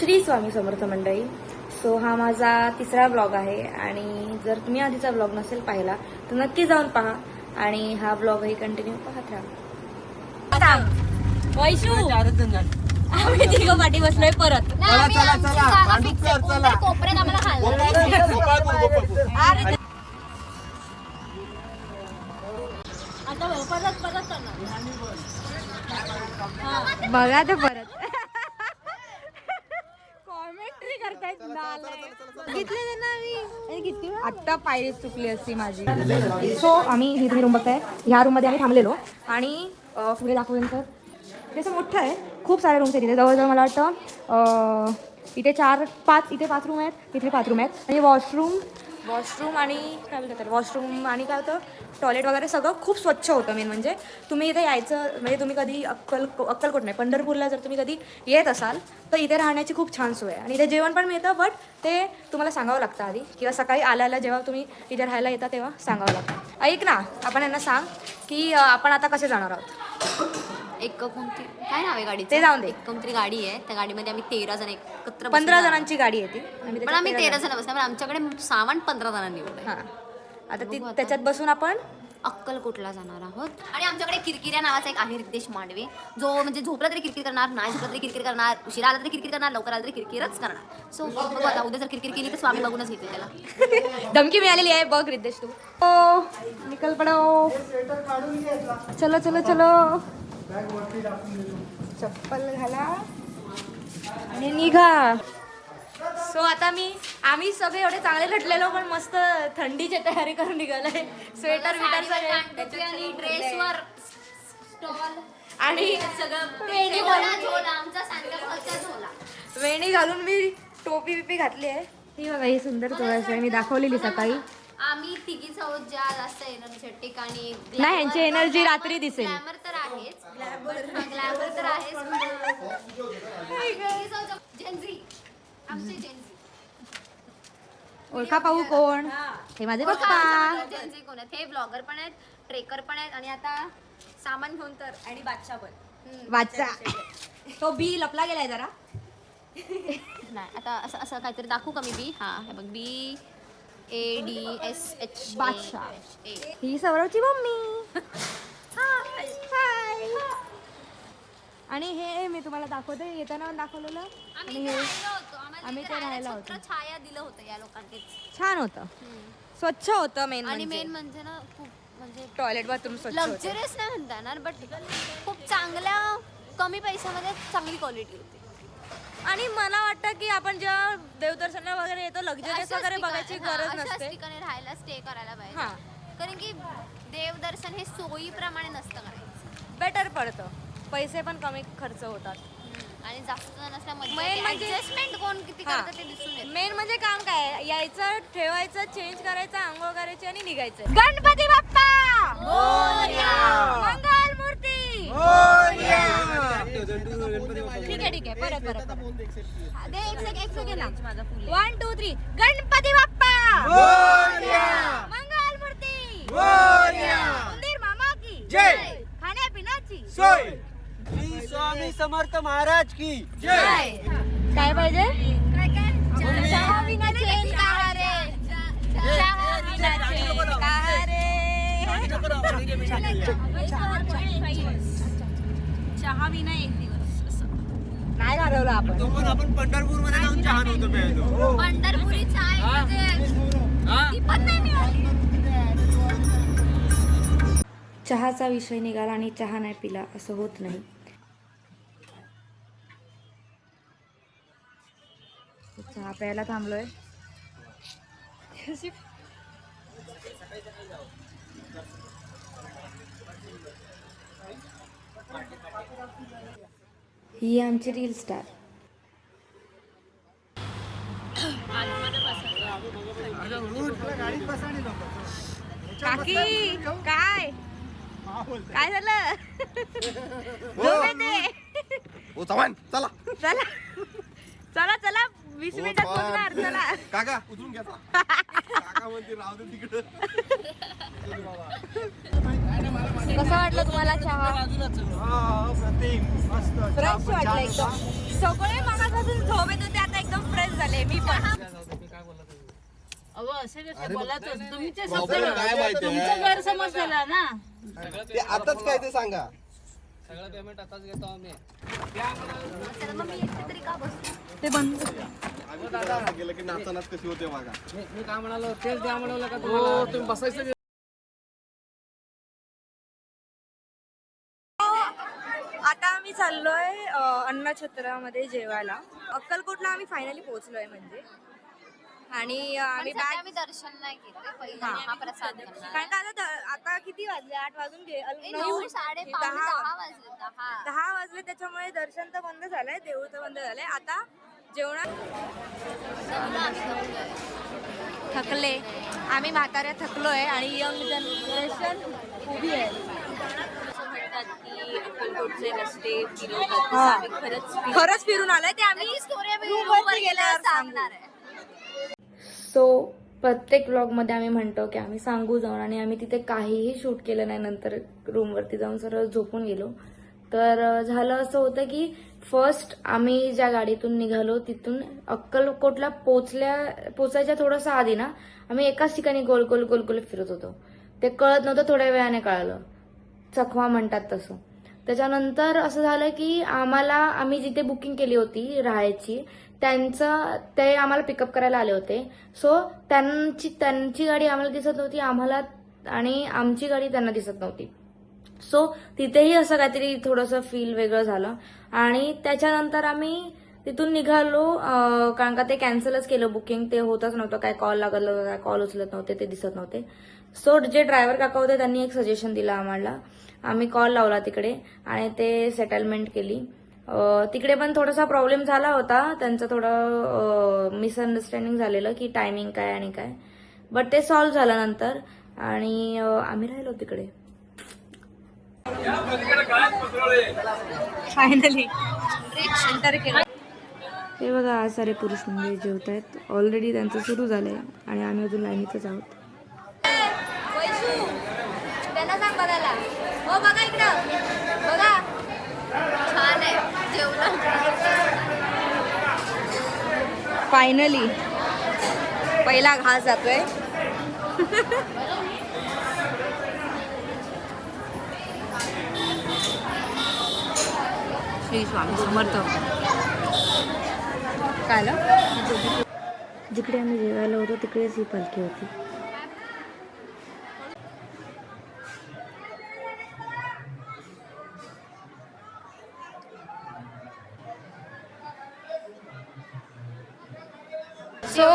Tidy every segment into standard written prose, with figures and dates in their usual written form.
श्री स्वामी समर्थ मंडळी. सो हा माझा तिसरा ब्लॉग आहे आणि जर तुम्ही आधीचा ब्लॉग नसेल पाहिला तर नक्की जाऊन पहा आणि हा ब्लॉगही कंटिन्यू पाहत राहा. वैशू आम्ही तिघं पाठी बसलोय परत. बघा ते परत कॉमेंट्री करतायत. आता पायरी चुकली असती माझी. सो आम्ही ही तुम्ही रूम बघताय, ह्या रूम मध्ये आम्ही थांबलेलो आणि पुढे दाखवेन तर तसं मोठं आहे. खूप सारे रूम्स आहेत इथे. जवळजवळ मला वाटतं इथे 4-5 इथे 5 रूम आहेत, तिथे 5 रूम आहेत आणि वॉशरूम आणि काय बोलतात वॉशरूम आणि काय होतं टॉयलेट वगैरे सगळं खूप स्वच्छ होतं. मेन म्हणजे तुम्ही इथे यायचं म्हणजे तुम्ही कधी अक्कलकोट नाही पंढरपूरला जर तुम्ही कधी येत असाल तर इथे राहण्याची खूप छान सोय आहे आणि इथे जेवण पण मिळतं. बट ते तुम्हाला सांगावं लागतं आधी किंवा सकाळी आल्याला जेव्हा तुम्ही इथे राहायला येता तेव्हा सांगावं लागतं. ऐक ना, आपण यांना सांग की आपण आता कसे जाणार आहोत. एक कोणती काय नाव आहे गाडी ते जाऊन दे. कोणतरी गाडी आहे, त्या गाडीमध्ये आम्ही 13 जण एकत्र 15 जणांची गाडी आहे ती. पण आम्ही 13 जण बसणार, पण आमच्याकडे सामान 15 जणांनी एवढं. हां, आता ती त्याच्यात बसून आपण अक्कलकोटला जाणार आहोत. आणि आमच्याकडे किरकिऱ्या नावाचा एक आहे रितेश मांडवे, जो म्हणजे झोपला तरी किरकिर करणार, नाही झोपला तरी किरकिर करणार, उशिरा आला तरी किरकिर करणार, लवकर आला तरी किरकिरच करणार. सो बघू आता उद्या जर किरकिर केली तर स्वामी बघूनच घेते त्याला. धमकी मिळालेली आहे बघ रितेश तू. ओ निकल पडो, चलो चलो चलो, चप्पल घाला आणि निघा. सो आता आम्ही सगळे एवढे चांगले लटलेलो पण मस्त थंडीची तयारी करून निघालोय. स्वेटर विटर सगळे आणि ड्रेसवर स्टॉल आणि वेणी झोला, आमचा सांता क्लॉजचा झोला, वेणी घालून मी टोपी बिपी घातली आहे. ही बघा ही सुंदर चोळस आहे, मी दाखवलेली सकाळी. आम्ही तिघीच आहोत ज्या जास्त एनर्जेटिक आणि नाही यांची एनर्जी रात्री दिसेल. ग्लॅमर तर आहेच, ग्लॅमर तर आहेच. जेन्झी आमचे जेन्झी ओळखा पाहू कोण? हे माझे पप्पा. जेन्झी कोण आहेत? हे ब्लॉगर पण आहेत, ट्रेकर पण आहेत आणि आता सामान घेऊन तर आणि बादशाह पण. वाचा तो बी लपला गेलाय जरा. नाही आता असं काहीतरी दाखवू का मी बी? हा हे बघ BADSH बादशाह. ही सौरवची मम्मी. हाय. आणि हे मी तुम्हाला दाखवते येताना दाखवलेलं आणि हे आम्ही ते राहायला होतो. छाया दिलं होतं या लोकांनी. छान होतं, स्वच्छ होतं. मेन आणि मेन म्हणजे ना खूप म्हणजे टॉयलेट बाथरूम स्वच्छ होतं. लक्झरियस नाही म्हणता येणार बट खूप चांगल्या कमी पैशामध्ये चांगली क्वालिटी होती. आणि मला वाटतं की आपण जेव्हा देवदर्शनाला वगैरे येतो लक्झरियस वगैरे बघायची गरज नसते. अशाच ठिकाणी राहायला स्टे करायला पाहिजे. हां, कारण की देवदर्शन हे सोयीप्रमाणे नसतं करायचं. बेटर पडतं, पैसे पण कमी खर्च होतात आणि जास्त जण असल्यामध्ये Main म्हणजे- ऍडजस्टमेंट कोण किती करतं ते दिसून येतं. मेन म्हणजे काम काय यायचं ठेवायचं चेंज करायचं आंघोळ करायची आणि निघायचं. गणपती बाप्पा मंगल मूर्ती. ठीक आहे परत दे एक सेकंड ना. 1 2 3 गणपती बाप्पा मंगल मूर्ती. मंदिर मामा की जय. खाण्यापिण्याची सोय. श्री स्वामी समर्थ महाराज की जय. काय पाहिजे? चहा विना चेन का रे, चहा विना चेन का रे. चहा विना एक दिवस असं नाही घालवलं आपण. तो पण आपण पंढरपूर मध्ये जाऊन चहा नव्हतो प्यायचो. पंढरपुरी चाय म्हणजे ती पण नाही मिळाली. चहाचा विषय निघाला आणि चहा नाही पिला असं होत नाही. चहा प्यायला थांबलोय. ही आमची रील स्टार. काकी काय काय झालं? झोप येते. चला चला चला चला 20 मिनिटात पोहोचणार. चला काका उचलून घ्या. काका म्हणते राहू दे तिकडे. कसं वाटलं तुम्हाला चहा? प्रतिम मस्त. फ्रेश वाटलं एकदम. सगळे मगापासून झोप येत होते प्रॉब्लेम काय माहितीये गैरसमज झाला ना. ते आताच काय ते सांगा. चला मग मी एकटी तरी का बसू? आम्ही तिकडे असं गेलं की नाचानाच कशी होते बघा. आता आम्ही चाललोय अन्नछत्रामध्ये जेवायला. अक्कलकोटला आम्ही फायनली पोहोचलोय म्हणजे. आणि आम्ही सध्या आम्ही दर्शन नाही घेतोय पहिला महाप्रसाद करणार. कारण का आता किती वाजले 8 वाजून गे 9, 10:30, 10 वाजले 10. 10 वाजले त्याच्यामुळे दर्शन तर बंद झालंय, देऊळ तर बंद झालंय. आता जेवणात थकले आम्ही, म्हाताऱ्या थकलोय आणि यंग जनरेशन उभी आहे. अक्कलकोटचे रस्ते फिरवतात. खरंच फिरून आलंय ते आम्ही त्याची story आम्ही room room वर वरती गेल्यावर गेल्यावर सांगणार आहे. सो प्रत्येक व्लॉगमध्ये आम्ही म्हणतो की आम्ही सांगू जाऊन, आणि आम्ही तिथे काहीही शूट केलं नाही. नंतर रूमवरती जाऊन सरळ झोपून गेलो. तर झालं असं होतं की फर्स्ट आम्ही ज्या गाडीतून निघालो तिथून अक्कलकोटला पोचायच्या थोडंसं आधी ना आम्ही एकाच ठिकाणी गोल गोल गोल गोल फिरत होतो. ते कळत नव्हतं, थोड्या वेळाने कळालं. चकवा म्हणतात तसं. त्याच्यानंतर असं झालं की आम्ही जिथे बुकिंग केली होती राहायची ते आम्हाला पिकअप करायला आले होते. सो त्यांची गाडी आम्हाला दिसत नव्हती आम्हाला, आणि आमची गाडी त्यांना दिसत नव्हती. सो तिथेही असं काहीतरी थोडंसं फील वेगळं झालं. आणि त्याच्यानंतर आम्ही तिथून निघालो, कारण का ते कॅन्सलच केलं बुकिंग. ते होतच नव्हतं, काय कॉल लागत नव्हतं, काय कॉल उचलत नव्हते, ते दिसत नव्हते. सो जे ड्रायव्हर काका होते त्यांनी एक सजेशन दिलं आम्हाला. आम्ही कॉल लावला तिकडे आणि ते सेटलमेंट केली. तिकडे पण थोडासा प्रॉब्लेम झाला होता, त्यांचं थोडं मिसअंडरस्टँडिंग झालेलं की टायमिंग काय आणि काय, बट ते सॉल्व्ह झालं नंतर. आणि आम्ही राहिलो तिकडे फायनली एंटर केलं. हे बघा आज सारे पुरुष मंडळी जेवत आहेत. ऑलरेडी त्यांचं सुरू झालंय आणि आम्ही अजून लाईनीतच आहोत. त्यांना सांग बघायला. हो बघा इकडं बघा, छान आहे जेवण. फायनली पहिला घास जातोय. श्री स्वामी समर्थ. काय जिकडे आम्ही जेवायला होतो तिकडेच ही पालखी होती.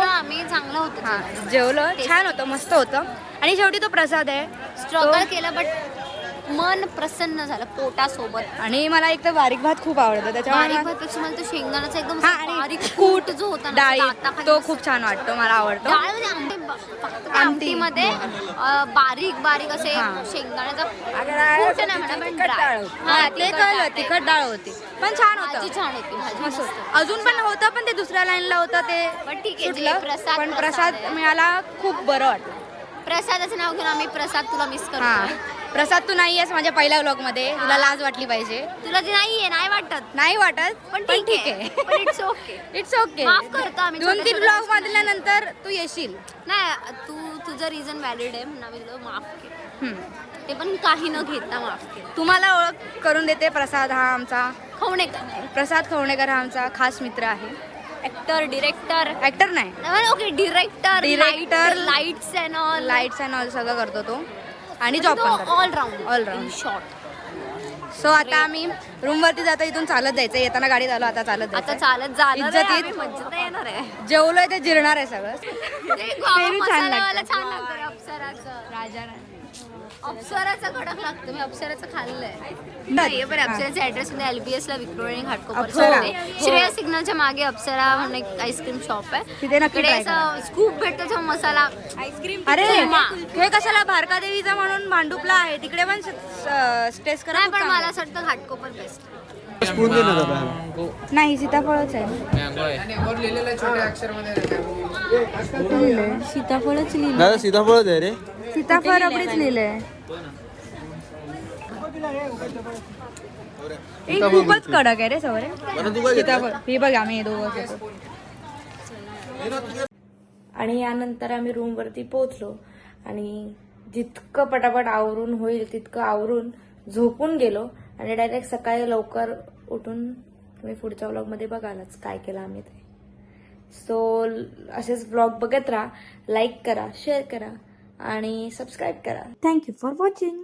आम्ही चांगलं होतं. हां जेवलो, छान होतं, मस्त होतं. आणि शेवटी तो प्रसाद आहे. स्ट्रगल केलं बट मन प्रसन्न झालं पोटासोबत. आणि मला एक तर बारीक भात खूप आवडतं, त्याच्यामुळे बारीक भातपेक्षा मला तो शेंगदाण्याचा एकदम हा, आणि बारीक कूट कूट जो होता ना, डाळी दाताखाली तो खूप छान वाटतो, मला आवडतो. डाळ म्हणजे फक्त आमटीमध्ये बारीक बारीक असे शेंगदाण्याचा कूट नाही म्हणा, पण डाळ. हा, ते कळलं, तिखट डाळ होती पण छान भाजी होतं. छान होती, भाजी मस्त होती. अजून पण होतं, पण ते दुसऱ्या लाईनला होतं ते पण ठीक आहे, जे सुटलं. प्रसाद पण प्रसाद प्रसाद आहे. मिळाला, खूप बरं वाटलं. प्रसादाचं नाव घेऊन आम्ही प्रसाद तुला मिस हा करतो. प्रसाद तू नाही आहेस माझ्या पहिल्या व्लॉग मध्ये, तुला लाज वाटली पाहिजे. तुला ते नाहीये, नाही वाटत, नाही वाटत, पण ठीक आहे. पण इट्स ओके. It's okay. माफ करतो आम्ही 2-3 छोट्या-छोट्या ब्लॉग गोष्टींना. मधल्यानंतर तू येशील. नाही, तुझं रिझन व्हॅलिड आहे म्हणून आम्ही तुला माफ केलं. ते पण काही न घेता माफ केलं. तुम्हाला ओळख करून देते, प्रसाद हा आमचा खवणेकर, प्रसाद खवणेकर हा आमचा खास मित्र आहे. ऍक्टर, डिरेक्टर, ऍक्टर नाही, okay director, Director, lights and all, lights and all सगळं करतो तो. आणि जॉब पण करतो. ऑलराऊंड. Allround. शॉर्ट. सो आता आम्ही रूम वरती जातो, इथून चालत जायचं. येताना गाडीत आलो, आता चालत आता जायचं. चालत जाणार आहे, इज्जतीत. आम्ही मज्जा येणार आहे. जेवलोय ते जिरणार आहे सगळं. ते छान मसालावाला लागतं. छान लागतं रे, अप्सराचं. अप्सराचा कडक लागतं, मी अप्सराचं खाल्लंय. नाही पण अप्सराचा ऍड्रेस मध्ये LBS ला विक्रोळी घाटकोपर अप्सरा. श्रेया सिग्नलच्या मागे अप्सरा म्हणून एक आईस्क्रीम शॉप आहे. तिथे नक्की तिकडे try करा. असं स्कूप भेटतो तो मसाला आईस्क्रीम. अरे हे कशाला भारकादेवीचा म्हणून भांडुपला आहे, तिकडे पण स्टेस करा. नाही पण मला असं वाटतं घाटकोपर बेस्ट. स्पून दे ना दादा. नाही, सीताफळच आहे. सीताफळच लिहिलं. दादा सीताफळच आहे रे. सीताफळ रबडीच लिहिलंय. खूपच कडक आहे रे सवरे. बरं, तू काय घेतलं? सीताफळ हे बघ, आम्ही दोघं घेतो. आणि यानंतर आम्ही रूमवरती पोहोचलो आणि जितकं पटापट आवरून होईल तितकं आवरून झोपून गेलो आणि डायरेक्ट सकाळी लवकर उठून तुम्ही पुढच्या व्लॉगमध्ये बघालच काय केलं आम्ही ते. सो असेच व्लॉग बघत राहा, लाईक करा, शेअर करा आणि सबस्क्राईब करा. Thank you for watching.